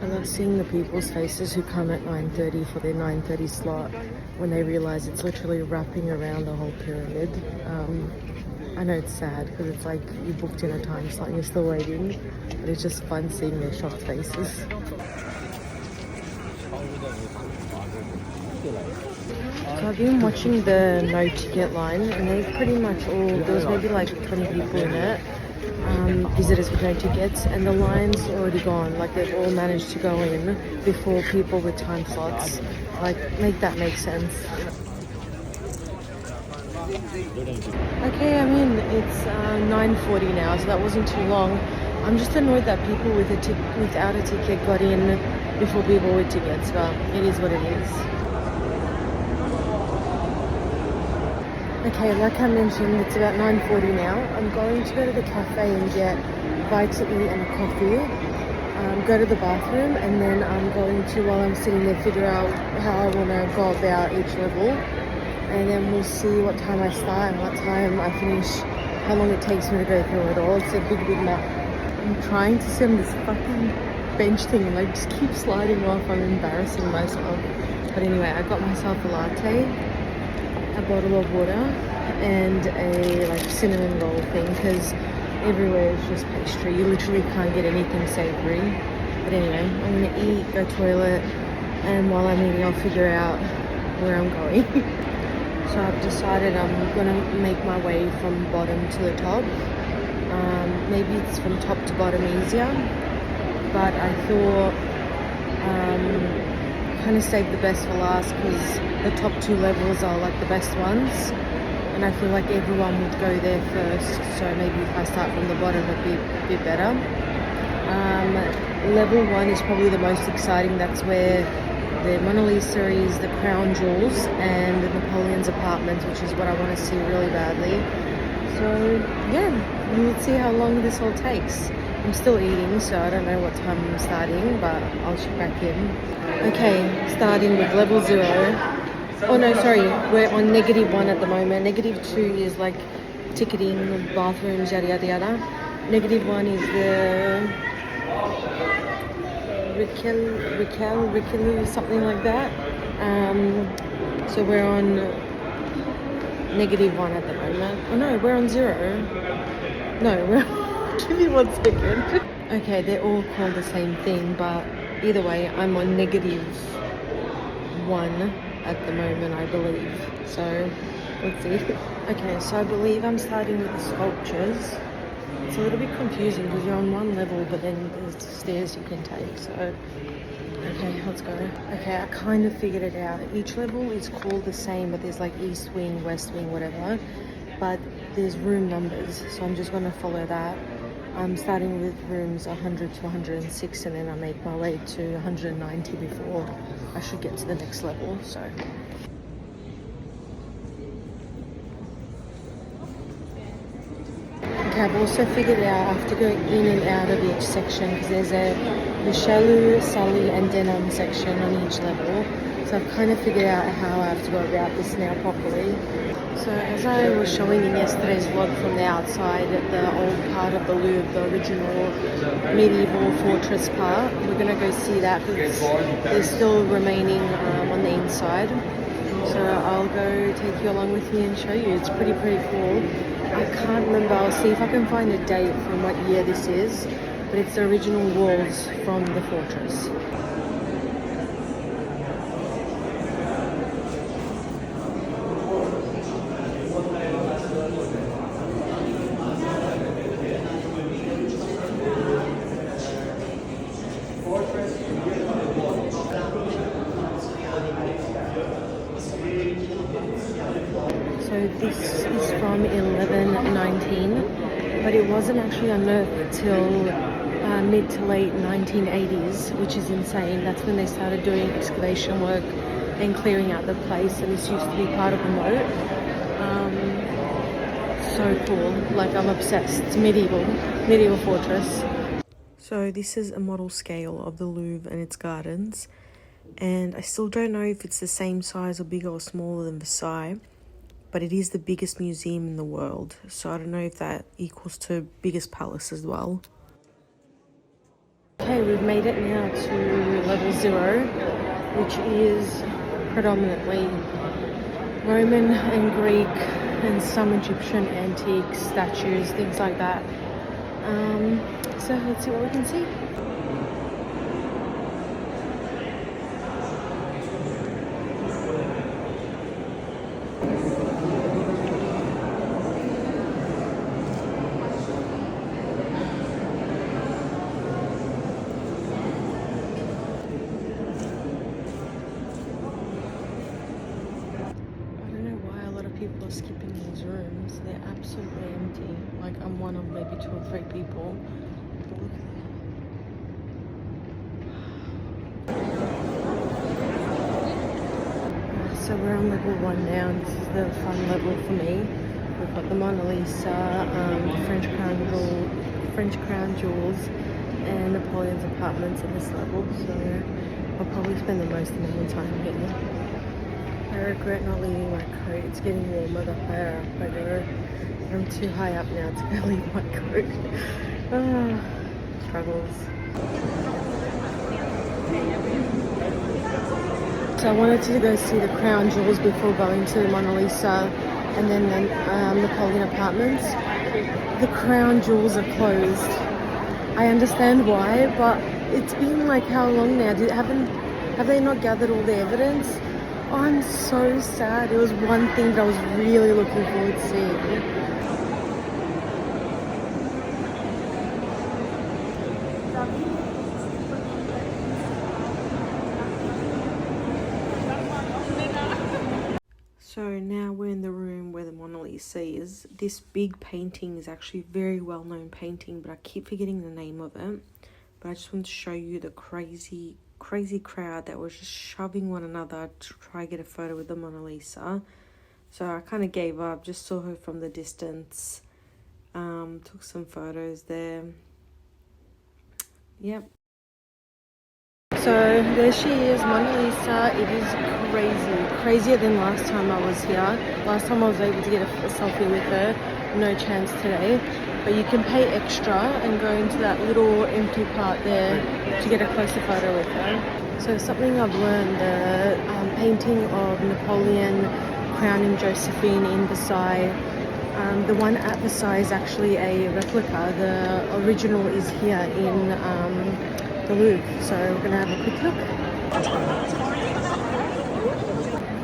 I love seeing the people's faces who come at 9:30 for their 9:30 slot when they realise it's literally wrapping around the whole pyramid. I know it's sad because it's like you booked in a time slot and you're still waiting, but it's just fun seeing their shocked faces. So I've been watching the no ticket line and they've pretty much all, there was maybe like 20 people in it, visitors with no tickets, and the line's already gone. Like they've all managed to go in before people with time slots. Like, make that make sense. Okay, I'm in. It's 9:40 now, so that wasn't too long. I'm just annoyed that people without a ticket got in before people with tickets, but it is what it is. Okay, like I mentioned, it's about 9:40 now. I'm going to go to the cafe and get bites to eat and a coffee. Go to the bathroom, and then I'm going to, while I'm sitting there, figure out how I want to go about each level. And then we'll see what time I start and what time I finish, how long it takes me to go through it all. It's a big map. I'm trying to sit on this fucking bench thing and I just keep sliding off. I'm embarrassing myself. But anyway, I got myself a latte, a bottle of water, and a like cinnamon roll thing, because everywhere is just pastry. You literally can't get anything savoury. But anyway, I'm gonna eat, go toilet, and while I'm eating I'll figure out where I'm going. So I've decided I'm gonna make my way from bottom to the top. Maybe it's from top to bottom easier, but I thought kind of save the best for last, because the top two levels are like the best ones, and I feel like everyone would go there first. So maybe if I start from the bottom it'd be a bit better. Level 1 is probably the most exciting. That's where the Mona Lisa is, the crown jewels, and the Napoleon's apartments, which is what I want to see really badly. So yeah, let's see how long this all takes. I'm still eating, so I don't know what time I'm starting, but I'll check back in. Okay, starting with level 0. Oh no, sorry, we're on -1 at the moment. -2 is like ticketing, bathrooms, yada yada yada. -1 is the Raquel, something like that. So we're on -1 at the moment. Oh no, we're on 0. No, we're give me 1 second. Okay, they're all called the same thing, but either way, I'm on -1 at the moment, I believe. So let's see. Okay, so I believe I'm starting with the sculptures. It's a little bit confusing because you're on one level, but then there's stairs you can take. So, okay, let's go. Okay, I kind of figured it out. Each level is called the same, but there's like East Wing, West Wing, whatever. But there's room numbers, so I'm just going to follow that. I'm starting with rooms 100 to 106, and then I make my way to 190 before I should get to the next level. So. I've also figured out I have to go in and out of each section, because there's a Richelieu, Sully and Denim section on each level. So I've kind of figured out how I have to go about this now properly. So as I was showing in yesterday's vlog from the outside, the old part of the Louvre, the original medieval fortress part, we're going to go see that because there's still remaining on the inside. So I'll go take you along with me and show you. It's pretty cool. I can't remember. I'll see if I can find a date from what year this is, but it's the original walls from the fortress. So this is from 1119, but it wasn't actually unearthed till mid to late 1980s, which is insane. That's when they started doing excavation work and clearing out the place, and this used to be part of the moat. So cool, like I'm obsessed. It's medieval fortress. So this is a model scale of the Louvre and its gardens, and I still don't know if it's the same size or bigger or smaller than Versailles, but it is the biggest museum in the world, so I don't know if that equals to biggest palace as well. Okay, we've made it now to level 0, which is predominantly Roman and Greek and some Egyptian antiques, statues, things like that. So let's see what we can see. People are skipping these rooms. They're absolutely empty. Like I'm one of maybe 2 or 3 people. But look at that. So we're on level 1 now, and this is the fun level for me. We've got the Mona Lisa, French crown jewels, and Napoleon's apartments in this level. So I'll probably spend the most amount of time here. I regret not leaving my coat. It's getting warmer the higher up I go. I'm too high up now to go leave my coat. Struggles. So I wanted to go see the crown jewels before going to the Mona Lisa and then the Napoleon apartments. The crown jewels are closed. I understand why, but it's been like how long now? Have they not gathered all the evidence? Oh, I'm so sad. It was one thing that I was really looking forward to seeing. So now we're in the room where the Mona Lisa is. This big painting is actually a very well-known painting, but I keep forgetting the name of it. But I just want to show you the crazy crowd that was just shoving one another to try to get a photo with the Mona Lisa. So I kind of gave up, just saw her from the distance, took some photos there. Yep. So there she is, Mona Lisa. It is crazy, crazier than last time I was here. Last time I was able to get a selfie with her, no chance today. But you can pay extra and go into that little empty part there to get a closer photo with her. So something I've learned, the painting of Napoleon crowning Josephine in Versailles, the one at Versailles is actually a replica. The original is here in the Louvre. So we're going to have a quick look.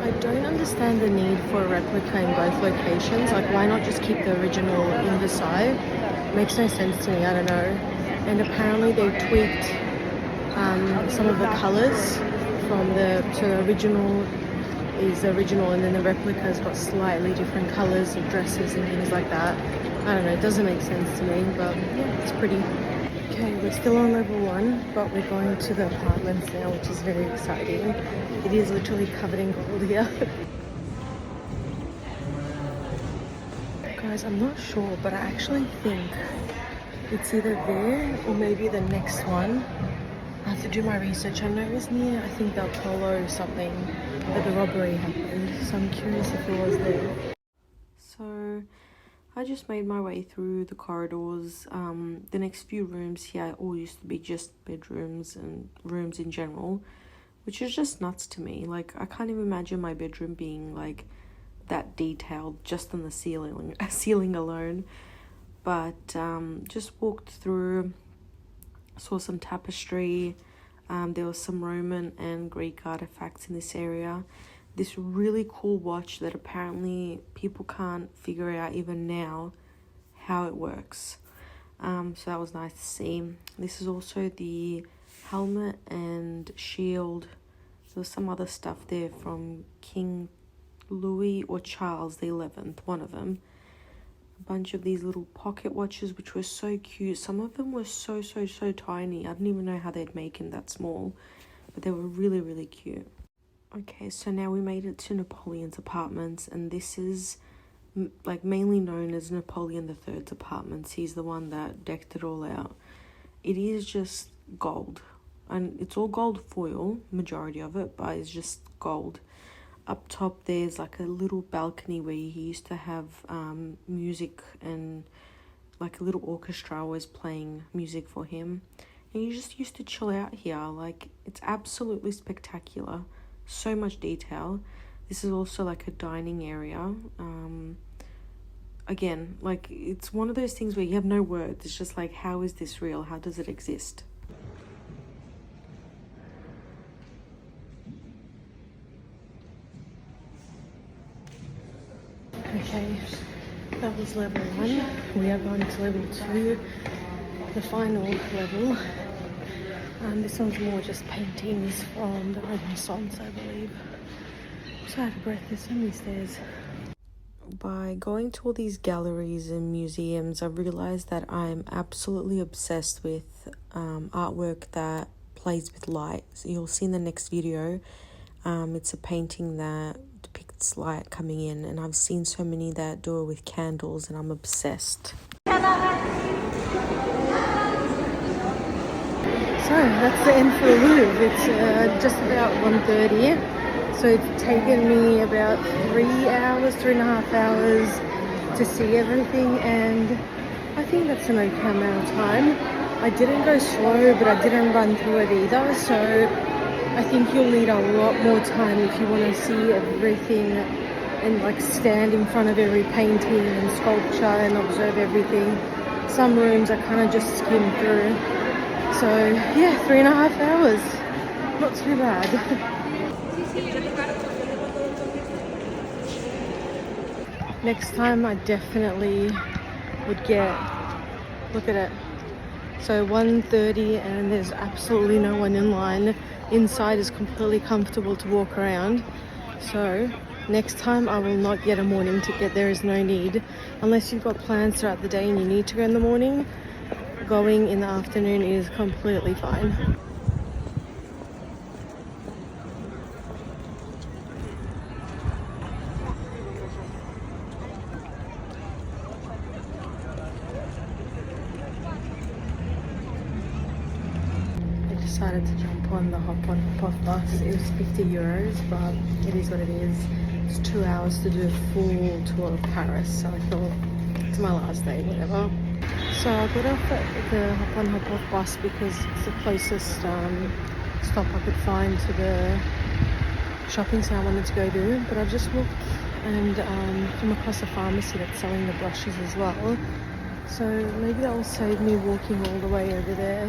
I don't understand the need for a replica in both locations. Like, why not just keep the original in Versailles? Makes no sense to me, I don't know. And apparently they tweaked some of the colours from so the original is the original, and then the replica's got slightly different colours of dresses and things like that. I don't know, it doesn't make sense to me, but yeah, it's pretty. Okay, we're still on level 1, but we're going to the apartments now, which is very exciting. It is literally covered in gold here. Guys, I'm not sure, but I actually think it's either there or maybe the next one. I have to do my research. I know it was near, I think, the Apollo or something, that the robbery happened. So I'm curious if it was there. So I just made my way through the corridors. The next few rooms here all used to be just bedrooms and rooms in general, which is just nuts to me. Like, I can't even imagine my bedroom being like that detailed just on the ceiling alone. But just walked through, saw some tapestry. There was some Roman and Greek artifacts in this area. This really cool watch that apparently people can't figure out even now how it works. So that was nice to see. This is also the helmet and shield. There was some other stuff there from King Louis or Charles the 11th, one of them. A bunch of these little pocket watches, which were so cute. Some of them were so tiny. I didn't even know how they'd make them that small, but they were really cute. Okay, so now we made it to Napoleon's apartments, and this is like mainly known as Napoleon III's apartments. He's the one that decked it all out. It is just gold, and it's all gold foil, majority of it, but it's just gold. Up top there's like a little balcony where he used to have music, and like a little orchestra always playing music for him. And you just used to chill out here. Like, it's absolutely spectacular. So much detail. This is also like a dining area. Again, like, it's one of those things where you have no words. It's just like, how is this real? How does it exist? Okay, that was level 1. We are going to level 2, the final level. This one's more just paintings from the Renaissance, I believe. I'm so out of breath, there's so many stairs. By going to all these galleries and museums, I've realised that I'm absolutely obsessed with artwork that plays with light. So you'll see in the next video, it's a painting that depicts light coming in, and I've seen so many that do it with candles, and I'm obsessed. So that's the end for the Louvre. It's just about 1:30, so it's taken me about 3.5 hours to see everything, and I think that's an okay amount of time. I didn't go slow, but I didn't run through it either, so I think you'll need a lot more time if you want to see everything and like stand in front of every painting and sculpture and observe everything. Some rooms I kind of just skimmed through. So yeah, 3.5 hours, not too bad. Next time I definitely would get, look at it. So 1:30 and there's absolutely no one in line. Inside is completely comfortable to walk around. So next time I will not get a morning ticket. There is no need. Unless you've got plans throughout the day and you need to go in the morning, going in the afternoon is completely fine. I decided to jump on the hop on hop off bus. It was 50 euros, but it is what it is. It's 2 hours to do a full tour of Paris, so I thought it's my last day, whatever. So I got off at the hop on hop off bus because it's the closest stop I could find to the shopping center I wanted to go to. But I just walked and come across a pharmacy that's selling the brushes as well. So maybe that will save me walking all the way over there.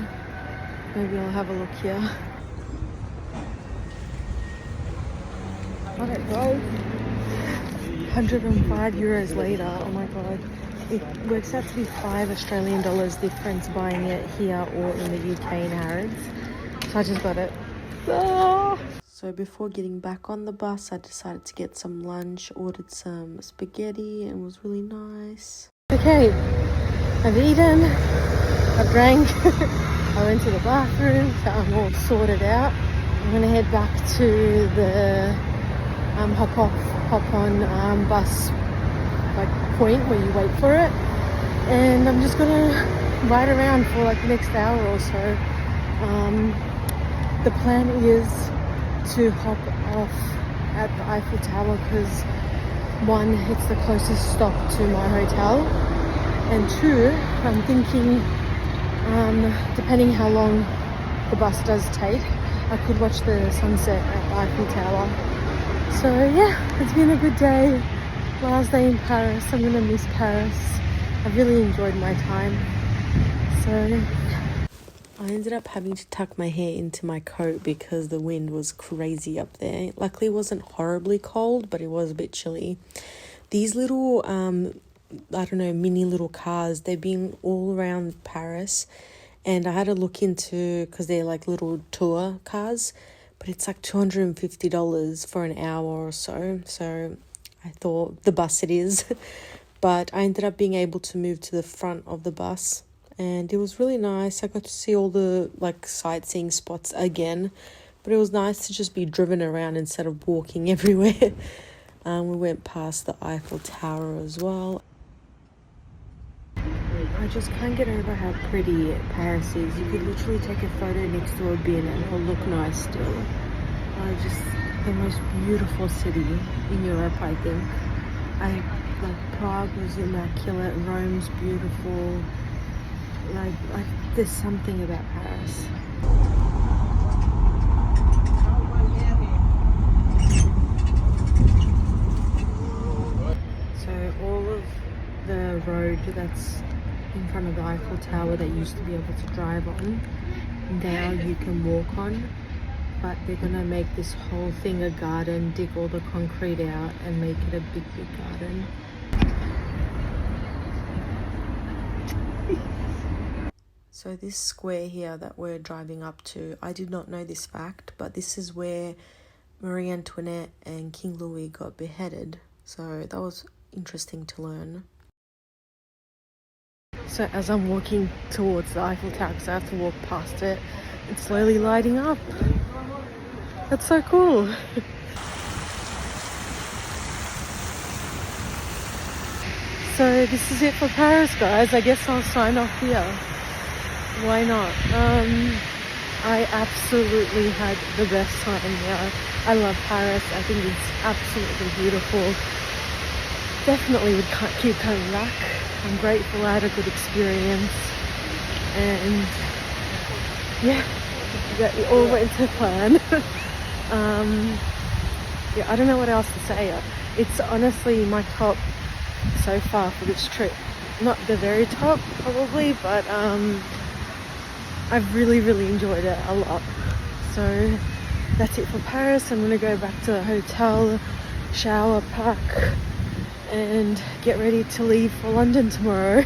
Maybe I'll have a look here. Let it go. 105 euros later, oh my god. It works out to be $5 difference buying it here or in the UK in Harrods. So I just got it. Ah! So before getting back on the bus, I decided to get some lunch, ordered some spaghetti, and it was really nice. Okay, I've eaten, I've drank, I went to the bathroom, so I'm all sorted out. I'm gonna head back to the hop on bus like point where you wait for it, and I'm just gonna ride around for like the next hour or so. The plan is to hop off at the Eiffel Tower because 1, it's the closest stop to my hotel, and 2, I'm thinking depending how long the bus does take, I could watch the sunset at the Eiffel Tower. So yeah, it's been a good day. Last day in Paris. I'm gonna miss Paris. I really enjoyed my time. So I ended up having to tuck my hair into my coat because the wind was crazy up there. Luckily it wasn't horribly cold, but it was a bit chilly. These little I don't know, mini little cars, they've been all around Paris, and I had to look into, because they're like little tour cars, but it's like $250 for an hour or so. So I thought the bus it is. But I ended up being able to move to the front of the bus, and it was really nice. I got to see all the like sightseeing spots again, But it was nice to just be driven around instead of walking everywhere. We went past the Eiffel Tower as well. I just can't get over how pretty Paris is. You could literally take a photo next to a bin and it'll look nice still. Just the most beautiful city in Europe, I think. Prague was immaculate, Rome's beautiful. There's something about Paris. So all of the road that's in front of the Eiffel Tower that you used to be able to drive on, now you can walk on, but they're gonna make this whole thing a garden, dig all the concrete out and make it a big garden. So this square here that we're driving up to, I did not know this fact, but this is where Marie Antoinette and King Louis got beheaded. So that was interesting to learn. So as I'm walking towards the Eiffel Tower, because I have to walk past it, it's slowly lighting up. That's so cool. So this is it for Paris, guys. I guess I'll sign off here. Why not? I absolutely had the best time here. I love Paris. I think it's absolutely beautiful. Definitely would keep coming back. I'm grateful I had a good experience. And yeah, it all went to plan. Yeah, I don't know what else to say. It's honestly my top so far for this trip. Not the very top, probably, but I've really enjoyed it a lot. So that's it for Paris. I'm gonna go back to the hotel, shower, pack, and get ready to leave for London tomorrow.